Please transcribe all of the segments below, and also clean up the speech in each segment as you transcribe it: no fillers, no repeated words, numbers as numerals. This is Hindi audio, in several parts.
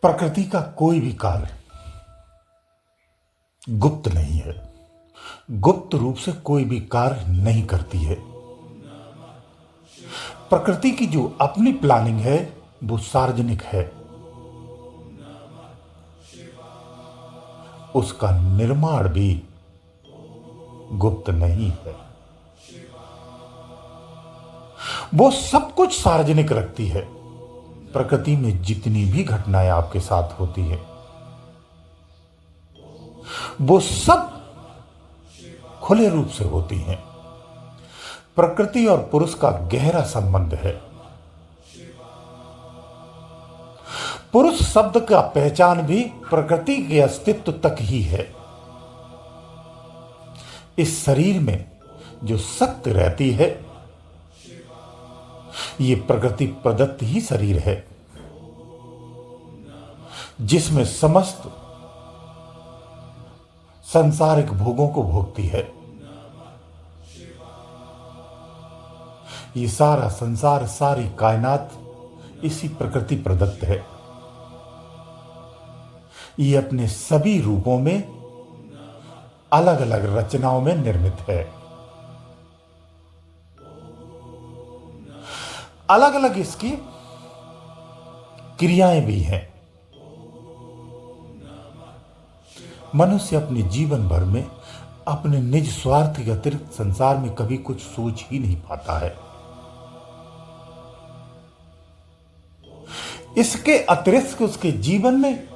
प्रकृति का कोई भी कार्य गुप्त नहीं है। गुप्त रूप से कोई भी कार्य नहीं करती है। प्रकृति की जो अपनी प्लानिंग है वो सार्वजनिक है। उसका निर्माण भी गुप्त नहीं है। वो सब कुछ सार्वजनिक रखती है। प्रकृति में जितनी भी घटनाएं आपके साथ होती है वो सब खुले रूप से होती हैं। प्रकृति और पुरुष का गहरा संबंध है। पुरुष शब्द का पहचान भी प्रकृति के अस्तित्व तक ही है। इस शरीर में जो शक्ति रहती है ये प्रकृति प्रदत्त ही शरीर है, जिसमें समस्त सांसारिक भोगों को भोगती है। ये सारा संसार, सारी कायनात इसी प्रकृति प्रदत्त है। ये अपने सभी रूपों में अलग अलग रचनाओं में निर्मित है। अलग अलग इसकी क्रियाएं भी हैं। मनुष्य अपने जीवन भर में अपने निज स्वार्थ के अतिरिक्त संसार में कभी कुछ सोच ही नहीं पाता है। इसके अतिरिक्त उसके जीवन में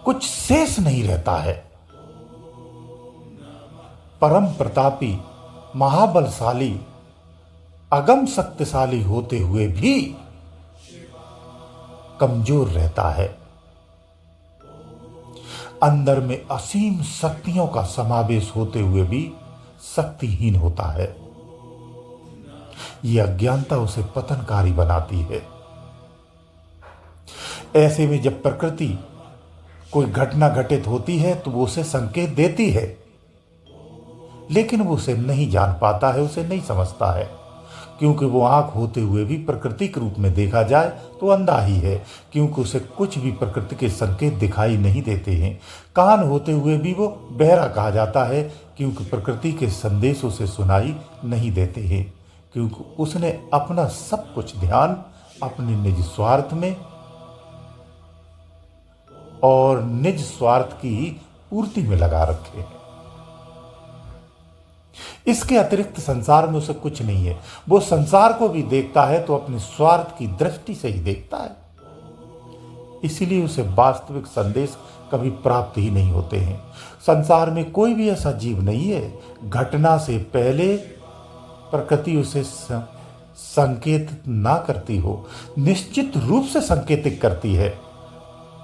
कुछ शेष नहीं रहता है। परम प्रतापी, महाबलशाली, अगम शक्तिशाली होते हुए भी कमजोर रहता है। अंदर में असीम शक्तियों का समावेश होते हुए भी शक्तिहीन होता है। यह अज्ञानता उसे पतनकारी बनाती है। ऐसे में जब प्रकृति कोई घटना घटित होती है तो वो उसे संकेत देती है, लेकिन वो उसे नहीं जान पाता है, उसे नहीं समझता है, क्योंकि वो आंख होते हुए भी प्रकृति के रूप में देखा जाए तो अंधा ही है, क्योंकि उसे कुछ भी प्रकृति के संकेत दिखाई नहीं देते हैं। कान होते हुए भी वो बहरा कहा जाता है, क्योंकि प्रकृति के संदेश उसे सुनाई नहीं देते हैं, क्योंकि उसने अपना सब कुछ ध्यान अपने निज स्वार्थ में और निज स्वार्थ की पूर्ति में लगा रखे हैं। इसके अतिरिक्त संसार में उसे कुछ नहीं है। वो संसार को भी देखता है तो अपने स्वार्थ की दृष्टि से ही देखता है। इसीलिए उसे वास्तविक संदेश कभी प्राप्त ही नहीं होते हैं। संसार में कोई भी ऐसा जीव नहीं है घटना से पहले प्रकृति उसे संकेत ना करती हो। निश्चित रूप से संकेतित करती है,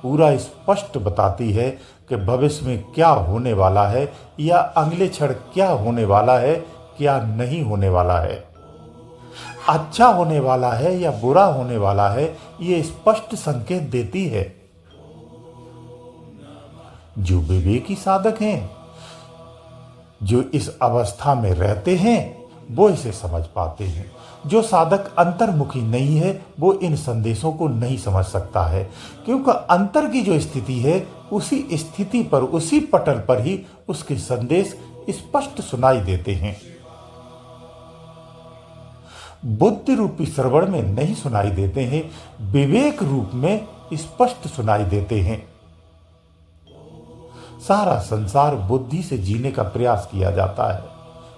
पूरा स्पष्ट बताती है कि भविष्य में क्या होने वाला है या अगले क्षण क्या होने वाला है, क्या नहीं होने वाला है, अच्छा होने वाला है या बुरा होने वाला है, ये स्पष्ट संकेत देती है। जो विवेकी साधक हैं, जो इस अवस्था में रहते हैं, वो इसे समझ पाते हैं। जो साधक अंतर्मुखी नहीं है वो इन संदेशों को नहीं समझ सकता है, क्योंकि अंतर की जो स्थिति है उसी स्थिति पर, उसी पटल पर ही उसके संदेश स्पष्ट सुनाई देते हैं। बुद्धि रूपी श्रवण में नहीं सुनाई देते हैं, विवेक रूप में स्पष्ट सुनाई देते हैं। सारा संसार बुद्धि से जीने का प्रयास किया जाता है,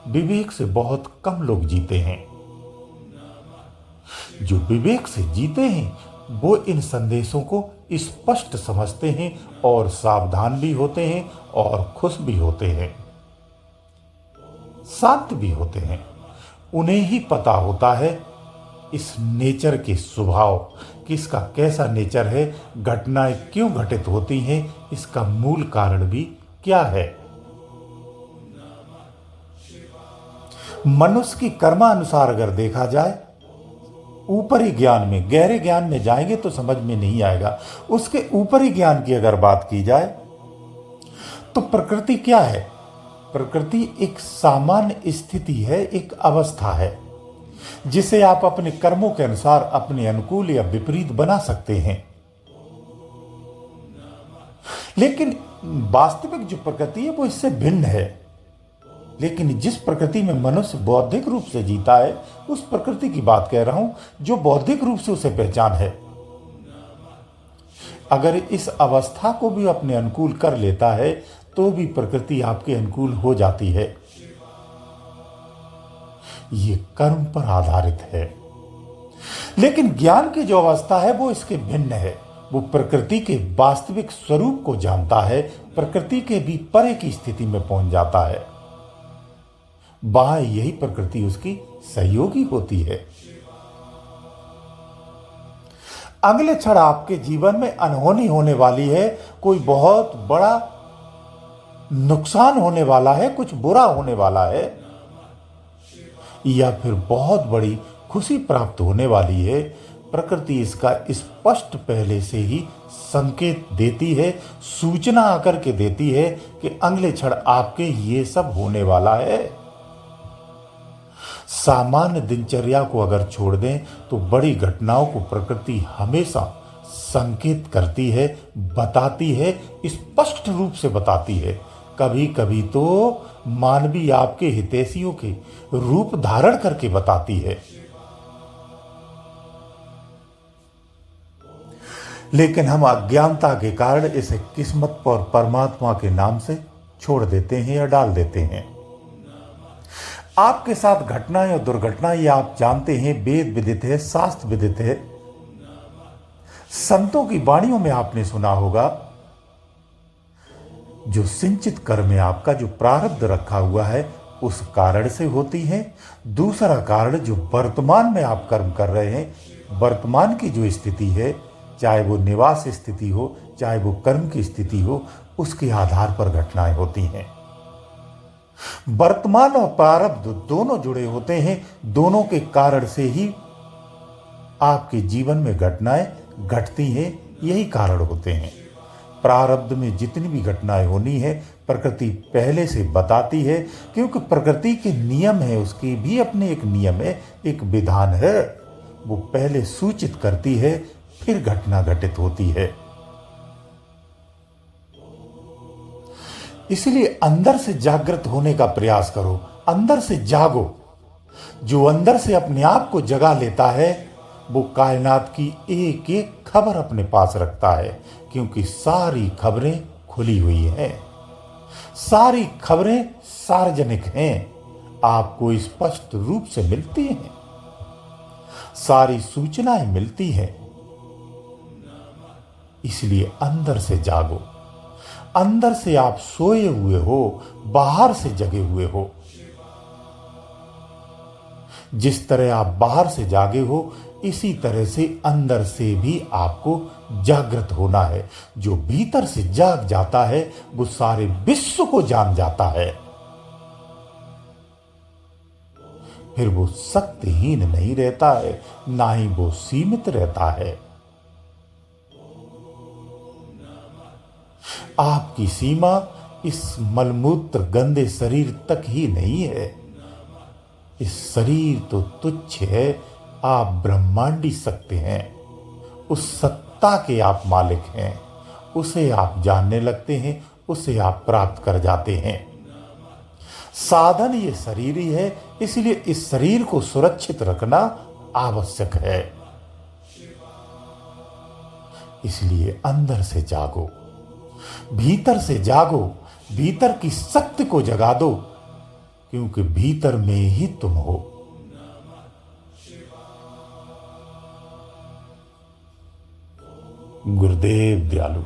विवेक से बहुत कम लोग जीते हैं। जो विवेक से जीते हैं वो इन संदेशों को स्पष्ट समझते हैं और सावधान भी होते हैं और खुश भी होते हैं, शांत भी होते हैं। उन्हें ही पता होता है इस नेचर के स्वभाव, किसका कैसा नेचर है, घटनाएं क्यों घटित होती हैं, इसका मूल कारण भी क्या है। मनुष्य की कर्मानुसार अगर देखा जाए, ऊपरी ज्ञान में, गहरे ज्ञान में जाएंगे तो समझ में नहीं आएगा। उसके ऊपरी ज्ञान की अगर बात की जाए तो प्रकृति क्या है? प्रकृति एक सामान्य स्थिति है, एक अवस्था है जिसे आप अपने कर्मों के अनुसार अपने अनुकूल या विपरीत बना सकते हैं। लेकिन वास्तविक जो प्रकृति है वो इससे भिन्न है। लेकिन जिस प्रकृति में मनुष्य बौद्धिक रूप से जीता है, उस प्रकृति की बात कह रहा हूं जो बौद्धिक रूप से उसे पहचान है। अगर इस अवस्था को भी अपने अनुकूल कर लेता है तो भी प्रकृति आपके अनुकूल हो जाती है। ये कर्म पर आधारित है। लेकिन ज्ञान की जो अवस्था है वो इसके भिन्न है। वो प्रकृति के वास्तविक स्वरूप को जानता है, प्रकृति के भी परे की स्थिति में पहुंच जाता है। वहां यही प्रकृति उसकी सहयोगी होती है। अगले क्षण आपके जीवन में अनहोनी होने वाली है, कोई बहुत बड़ा नुकसान होने वाला है, कुछ बुरा होने वाला है, या फिर बहुत बड़ी खुशी प्राप्त होने वाली है। प्रकृति इसका स्पष्ट पहले से ही संकेत देती है, सूचना आकर के देती है कि अगले क्षण आपके ये सब होने वाला है। सामान्य दिनचर्या को अगर छोड़ दें तो बड़ी घटनाओं को प्रकृति हमेशा संकेत करती है, बताती है, स्पष्ट रूप से बताती है। कभी कभी तो मानवीय आपके हितैषियों के रूप धारण करके बताती है। लेकिन हम अज्ञानता के कारण इसे किस्मत और परमात्मा के नाम से छोड़ देते हैं या डाल देते हैं। आपके साथ घटना या दुर्घटना ये आप जानते हैं, वेद विदित है, शास्त्र विदित है। संतों की वाणियों में आपने सुना होगा, जो सिंचित कर्म है आपका, जो प्रारब्ध रखा हुआ है उस कारण से होती है। दूसरा कारण जो वर्तमान में आप कर्म कर रहे हैं, वर्तमान की जो स्थिति है, चाहे वो निवास स्थिति हो, चाहे वो कर्म की स्थिति हो, उसके आधार पर घटनाएं होती हैं। वर्तमान और प्रारब्ध दोनों जुड़े होते हैं, दोनों के कारण से ही आपके जीवन में घटनाएं घटती हैं, यही कारण होते हैं। प्रारब्ध में जितनी भी घटनाएं होनी है प्रकृति पहले से बताती है, क्योंकि प्रकृति के नियम है, उसके भी अपने एक नियम है, एक विधान है। वो पहले सूचित करती है, फिर घटना घटित होती है। इसलिए अंदर से जागृत होने का प्रयास करो, अंदर से जागो। जो अंदर से अपने आप को जगा लेता है वो कायनात की एक एक खबर अपने पास रखता है, क्योंकि सारी खबरें खुली हुई हैं, सारी खबरें सार्वजनिक हैं, आपको स्पष्ट रूप से मिलती हैं, सारी सूचनाएं मिलती हैं। इसलिए अंदर से जागो। अंदर से आप सोए हुए हो, बाहर से जगे हुए हो। जिस तरह आप बाहर से जागे हो, इसी तरह से अंदर से भी आपको जागृत होना है। जो भीतर से जाग जाता है वो सारे विश्व को जान जाता है। फिर वो शक्तिहीन नहीं रहता है, ना ही वो सीमित रहता है। आपकी सीमा इस मलमूत्र गंदे शरीर तक ही नहीं है। इस शरीर तो तुच्छ है, आप ब्रह्मांडी सकते हैं, उस सत्ता के आप मालिक हैं, उसे आप जानने लगते हैं, उसे आप प्राप्त कर जाते हैं। साधन ये शरीर ही है, इसलिए इस शरीर को सुरक्षित रखना आवश्यक है। इसलिए अंदर से जागो, भीतर से जागो, भीतर की शक्ति को जगा दो, क्योंकि भीतर में ही तुम हो। गुरुदेव दयालु।